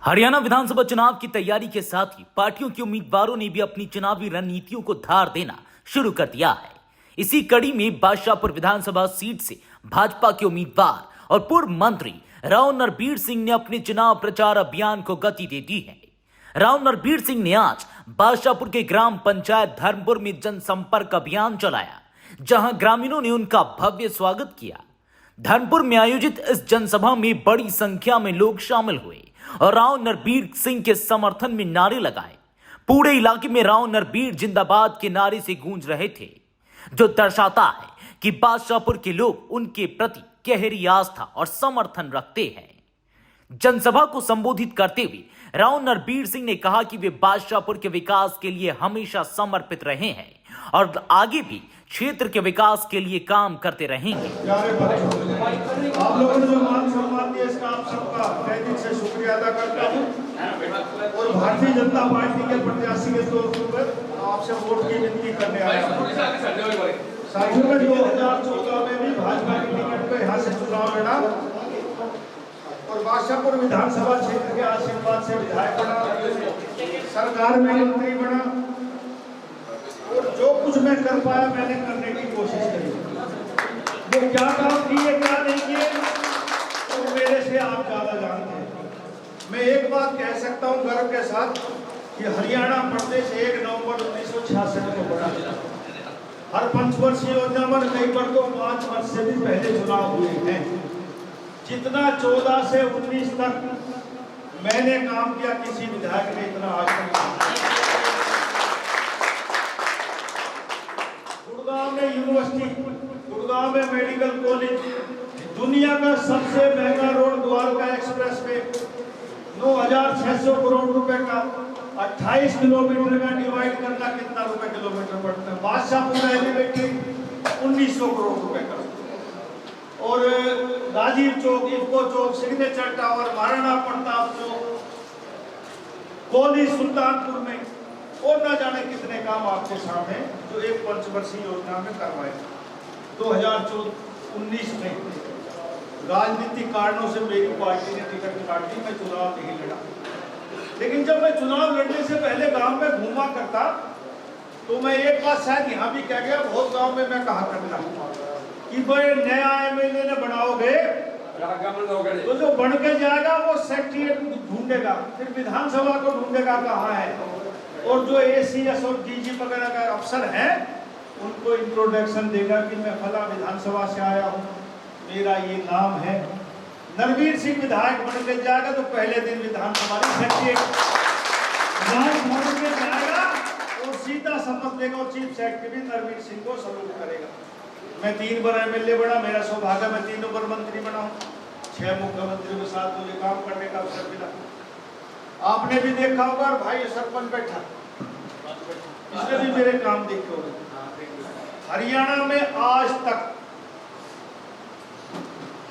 हरियाणा विधानसभा चुनाव की तैयारी के साथ ही पार्टियों के उम्मीदवारों ने भी अपनी चुनावी रणनीतियों को धार देना शुरू कर दिया है। इसी कड़ी में बादशाहपुर विधानसभा सीट से भाजपा के उम्मीदवार और पूर्व मंत्री राव नरबीर सिंह ने अपने चुनाव प्रचार अभियान को गति दे दी है। राव नरबीर सिंह ने आज बादशाहपुर के ग्राम पंचायत धर्मपुर में जनसंपर्क अभियान चलाया, जहां ग्रामीणों ने उनका भव्य स्वागत किया। धर्मपुर में आयोजित इस जनसभा में बड़ी संख्या में लोग शामिल हुए और राव नरबीर सिंह के समर्थन में नारे लगाए। पूरे इलाके में राव नरबीर जिंदाबाद के नारे से गूंज रहे थे, जो दर्शाता है कि बादशाहपुर के लोग उनके प्रति गहरी आस्था और समर्थन रखते हैं। जनसभा को संबोधित करते हुए राव नरबीर सिंह ने कहा कि वे बादशाहपुर के विकास के लिए हमेशा समर्पित रहे हैं और आगे भी क्षेत्र के विकास के लिए काम करते रहेंगे। आप लोगों ने जो मान सम्मान दिया, इसका आप सबका तहे दिल से शुक्रिया अदा करता हूँ और भारतीय जनता पार्टी के प्रत्याशी के तौर पर आपसे वोट की विनती करने आया हूँ। साथियों में 2014 में भी भाजपा की टिकट पे यहाँ से चुनाव लड़ा और बादशाहपुर विधानसभा क्षेत्र के आशीर्वाद से विधायक बना, सरकार में मंत्री बना और जो कुछ मैं कर पाया मैंने करने की कोशिश करी। वो क्या काम किए क्या नहीं किए तो मेरे से आप ज्यादा जानते हैं। मैं एक बात कह सकता हूं गर्व के साथ कि हरियाणा प्रदेश 1 नवंबर 1966 को बना। हर पंचवर्षीय योजना में कई बार तो 5 वर्ष से भी पहले चुनाव हुए हैं। जितना 14 से 19 तक मैंने काम किया किसी विधायक ने इतना आज तक। गुड़गांव में यूनिवर्सिटी, गुड़गांव में मेडिकल कॉलेज, दुनिया का सबसे महंगा road Dwarka express way 9,600 crore रुपए का, 28 किलोमीटर का डिवाइड करना कितना रुपए किलोमीटर पड़ता है। बादशाहपुर एलिवेटेड 1900 करोड़ रुपए का और राजीव चौक, इफ्को चौक, सिग्नेचर टावर, महाराणा प्रताप चौक, कॉलेज सुल्तानपुर में और न जाने कितने काम आपके सामने जो एक पंचवर्षीय योजना में करवाए। 2019 में राजनीतिक कारणों से मेरी पार्टी ने टिकट काटी, मैं चुनाव नहीं लड़ा। लेकिन जब मैं चुनाव लड़ने से पहले गांव में घूमा करता तो मैं एक बात शायद यहाँ भी कह गया, बहुत गांव में मैं कहा करता कि भाई नया एमएलए ने बनाओगे तो जो बन के जाएगा वो सेक्रेटरीट ढूंढेगा, फिर विधानसभा को ढूंढेगा कहाँ है, और जो एसीएस और डीजी वगैरह का अफसर है उनको इंट्रोडक्शन देगा कि मैं फला विधानसभा से आया हूँ, मेरा ये नाम है। नरबीर सिंह विधायक बन के जाएगा तो पहले दिन विधानसभा में जाएगा और सीधा शपथ लेगा और चीफ सेक्रेटरी नरबीर सिंह को सल्यूट करेगा। मैं 3 बार एमएलए बना, मेरा सौभाग्य मैं 3 बार मंत्री बना हूँ, 6 मुख्यमंत्रियों के साथ मुझे काम करने का अवसर मिला। आपने भी देखा होगा, भाई सरपंच बैठा, इसने भी मेरे काम देखे होंगे। हरियाणा में आज तक,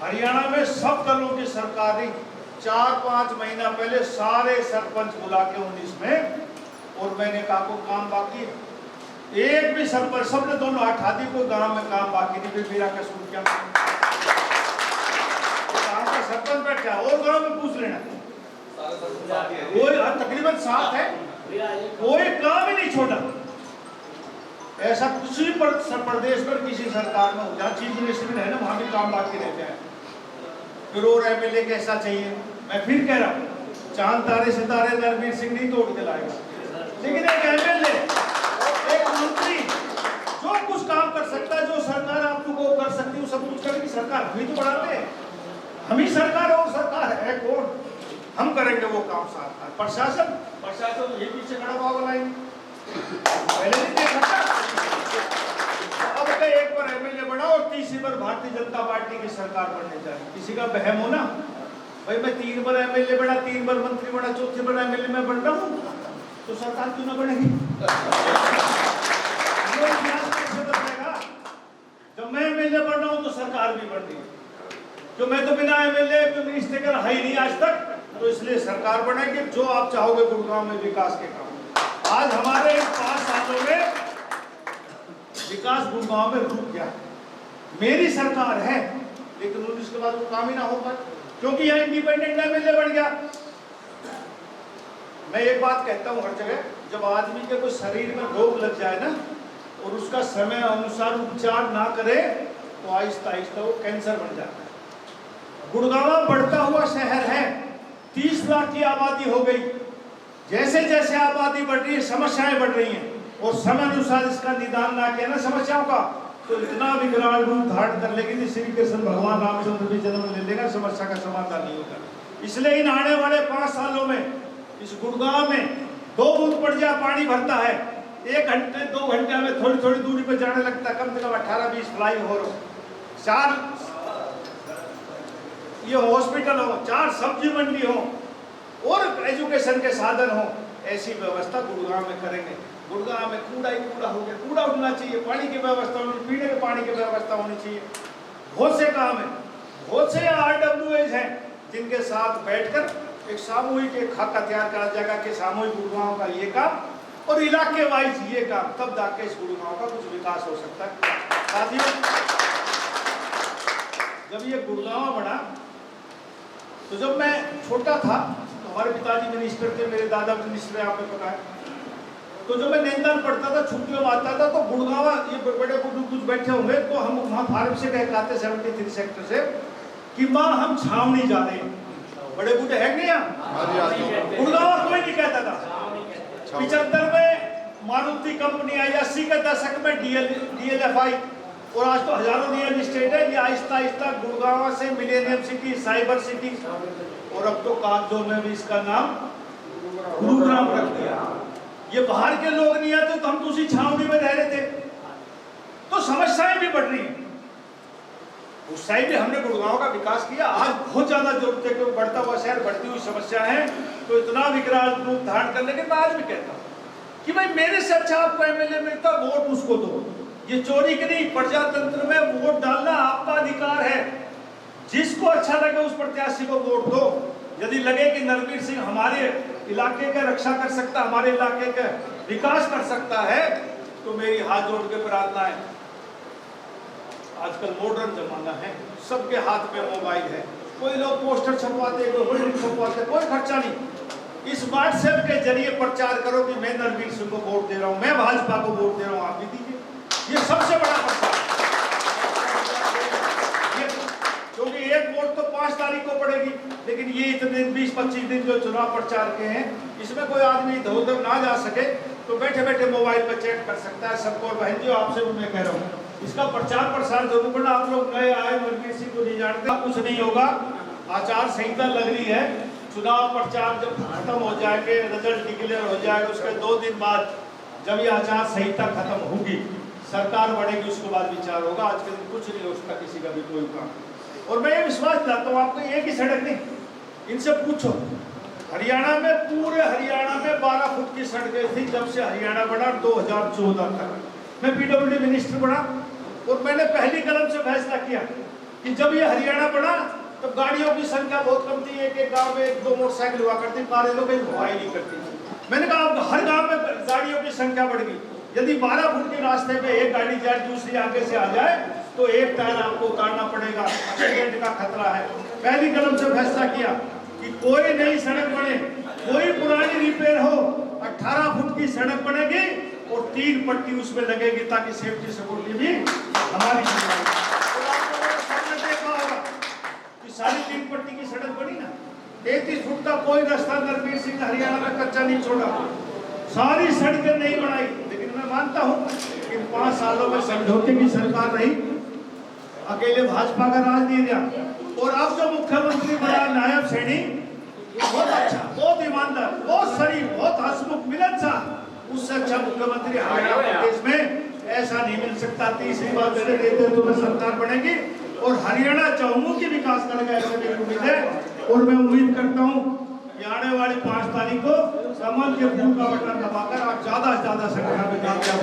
हरियाणा में सब दलों की सरकारें 4-5 महीना पहले सारे सरपंच बुला के 19 में, और मैंने कहा को काम बाकी है, एक भी सरपंच, सबने दोनों हाथ दी, को गांव में काम बाकी नहीं, फिर मेरा कसूर क्या? गांव का सरपंच बैठा और गांव में पूछ लेना, कोई तकरीबन 7 है, कोई काम ही नहीं छोड़ा। ऐसा किसी प्रदेश पर किसी सरकार में हो, जहाँ चीफ मिनिस्टर है ना, वहां भी काम बाकी रहते हैं। फिर और एमएलए कैसा चाहिए? मैं फिर कह रहा हूँ, चांद तारे सितारे नरबीर सिंह नहीं तोड़ के लाएगा, लेकिन एक एमएलए, एक मंत्री जो कुछ काम कर सकता है, जो सरकार आप लोगों को कर सकती है, सब कुछ करेगी सरकार। हम ही तो बढ़ाते हैं, हम ही सरकार और सरकार है कौन? हम करेंगे वो काम साथ। प्रशासन तो ये पीछे खड़ा हुआ बनाएंगे, पहले नहीं देख सकता। अब तो एक बार एमएलए बना और तीसरी बार भारतीय जनता पार्टी की सरकार बनने जाए, किसी का बहम हो ना भाई, मैं 3 बार एमएलए बना, 3 बार मंत्री बना, 4थी बार एमएलए मैं बन रहा हूँ, तो सरकार क्यों ना बनेगी? जब मैं एमएलए बन रहा हूँ तो सरकार भी बन रही है, जो मैं तो बिना एमएलए मिनिस्टर का है ही नहीं आज तक, तो इसलिए सरकार बनेगी। जो आप चाहोगे गुड़गांव में विकास के काम, आज हमारे 5 सालों में विकास गुड़गांव में रुक गया। मेरी सरकार है लेकिन 19 के बाद वो काम ही ना हो पाए, क्योंकि यहाँ इंडिपेंडेंट एमएलए बन गया। मैं एक बात कहता हूँ हर जगह, जब आदमी के कोई शरीर में रोग लग जाए ना और उसका समय अनुसार उपचार ना करे तो आहिस्ता आहिस्ता वो कैंसर बन जाता है। गुड़गांव बढ़ता हुआ शहर है, 30 लाख की आबादी हो गई। जैसे जैसे आबादी बढ़ रही है समस्याएं बढ़ रही हैं, और समय अनुसार इसका निदान ना किया ना समस्याओं का तो इतना विकराल रूप धारण कर लेगी श्री कृष्ण भगवान रामचंद्र भी जन्म ले लेगा, समस्या का समाधान नहीं होगा। इसलिए इन आने वाले 5 सालों में इस गुड़गांव में 2 बूंद पड़ जाए पानी भरता है, 1 घंटे 2 घंटे में थोड़ी थोड़ी दूरी पर जाने लगता है, कम से कम 18-20 फ्लाई हो रहा, 4 ये हॉस्पिटल हो, 4 सब्जी मंडी हो और एजुकेशन के साधन हो, ऐसी व्यवस्था गुड़गांव में करेंगे। गुड़गांव में कूड़ा ही कूड़ा हो गया, कूड़ा उठना चाहिए, पानी की व्यवस्था होनी, पीने के पानी की व्यवस्था होनी चाहिए। बहुत से काम है, बहुत से RWAs हैं जिनके साथ बैठकर एक सामूहिक एक खाका तैयार करा जाएगा कि सामूहिक गुड़गांव का ये काम और इलाके वाइज ये काम, तब जाके इस गुड़गांव का कुछ विकास हो सकता है। साथियों, जब ये गुड़गांव बना तो जब मैं छोटा था तो हमारे पिताजी मिनिस्टर थे, मेरे दादा मिनिस्टर है, आपने पता है। तो जब मैं नैनीताल पढ़ता था, छुट्टियों में आता था तो गुड़गांव ये बड़े बुजुर्ग कुछ बैठे होंगे तो हम वहाँ फार्म से कह आते 73 सेक्टर से कि माँ हम छावनी जा रहे हैं। बड़े बूढ़े हैं नहीं यहाँ, गुड़गांव कोई नहीं कहता था। 75 में मारुति कंपनी आई, 80 के दशक में DLFI, और आज तो हजारों रियल एस्टेट है। ये आहिस्ता आहिस्ता गुड़गांव से मिलेनियम सिटी, साइबर सिटी, और अब तो कागजों में भी इसका नाम गुरुग्राम रख दिया। ये बाहर के लोग नहीं आते तो हम तो उसी छावनी में रह रहे थे, तो समस्याएं भी बढ़ रही हैं। उस साइड भी हमने गुड़गांव का विकास किया, आज बहुत ज्यादा जरूरत है क्योंकि बढ़ता हुआ शहर, बढ़ती हुई समस्या है, तो इतना विकराल रूप धारण करने के बाद भी कहता हूँ कि भाई मेरे से अच्छा आपको MLA मिलता, वोट उसको दो। ये चोरी की नहीं, प्रजातंत्र में वोट डालना आपका अधिकार है। जिसको अच्छा लगे उस प्रत्याशी को वोट दो। यदि लगे कि नरवीर सिंह हमारे इलाके का रक्षा कर सकता, हमारे इलाके का विकास कर सकता है, तो मेरी हाथ जोड़ के प्रार्थना है। आजकल मॉडर्न जमाना है, सबके हाथ में मोबाइल है, कोई लोग पोस्टर छपवाते, कोई होर्डिंग छपवाते, कोई खर्चा नहीं। इस व्हाट्सएप के जरिए प्रचार करो कि मैं नरवीर सिंह को वोट दे रहा हूँ, मैं भाजपा को वोट दे रहा हूँ, आप भी दीजिए। ये सबसे बड़ा प्रचार, क्योंकि एक वोट तो 5 तारीख को पड़ेगी, लेकिन ये इतने दिन 20-25 दिन जो चुनाव प्रचार के हैं, इसमें कोई आदमी इधर उधर ना जा सके तो बैठे बैठे मोबाइल पर चैट कर सकता है। सबको, और बहन जी आपसे भी मैं कह रहा हूँ, इसका प्रचार प्रसार जरूर करना। आप लोग नए आए, नरवीर सिंह को नहीं जानते, कुछ नहीं होगा। आचार संहिता लग रही है, चुनाव प्रचार जब खत्म हो जाएंगे, रिजल्ट डिक्लेयर हो जाएगा, उसके 2 दिन बाद जब ये आचार संहिता खत्म होगी, सरकार बढ़ेगी, उसके बाद विचार होगा। आज के दिन कुछ नहीं हो सकता किसी का भी कोई काम। और मैं ये विश्वास दिलाता हूँ आपको, एक ही सड़क नहीं, इनसे पूछो, हरियाणा में, पूरे हरियाणा में 12 फुट की सड़कें थी जब से हरियाणा बना 2014 तक। मैं PWD मिनिस्टर बना और मैंने पहली कलम से फैसला किया कि जब ये हरियाणा बना तो गाड़ियों की संख्या बहुत कम थी, एक गांव में 1-2 मोटरसाइकिल हुआ करती, कारें लोग हुआ ही नहीं करती। मैंने कहा अब हर गांव में गाड़ियों की संख्या बढ़ गई। यदि 12 फुट के रास्ते पे एक गाड़ी जाए, दूसरी आगे से आ जाए तो एक टायर आपको उतारना पड़ेगा, एक्सीडेंट का खतरा है। पहली कलम से फैसला किया कि कोई नई सड़क बने, कोई पुरानी रिपेयर हो, 18 फुट की सड़क बनेगी और 3 पट्टी उसमें लगेगी ताकि सेफ्टी सिक्योरिटी भी हमारी। देखा होगा कि सारी 3 पट्टी की सड़क बनी ना, 33 फुट का कोई रास्ता नरवीर सिंह हरियाणा में कच्चा नहीं छोड़ा, सारी सड़कें नहीं बनाई। लेकिन मैं मानता हूँ कि 5 सालों में समझौते की सरकार रही, अकेले भाजपा का राज नहीं रहा। और अब जो मुख्यमंत्री बना नायब सैनी, बहुत अच्छा, बहुत ईमानदार, बहुत शरीफ, बहुत हंसमुख, मिलनसार, उससे अच्छा मुख्यमंत्री हरियाणा प्रदेश में ऐसा नहीं मिल सकता। तीसरी बात मेरे नेतृत्व में सरकार बनेगी और हरियाणा चहुमुखी विकास करेगा, ऐसे मेरी उम्मीद है। और मैं उम्मीद करता हूँ कि आने वाली 5 तारीख को कमल के फूल का बटन दबाकर आप ज्यादा से ज्यादा संख्या में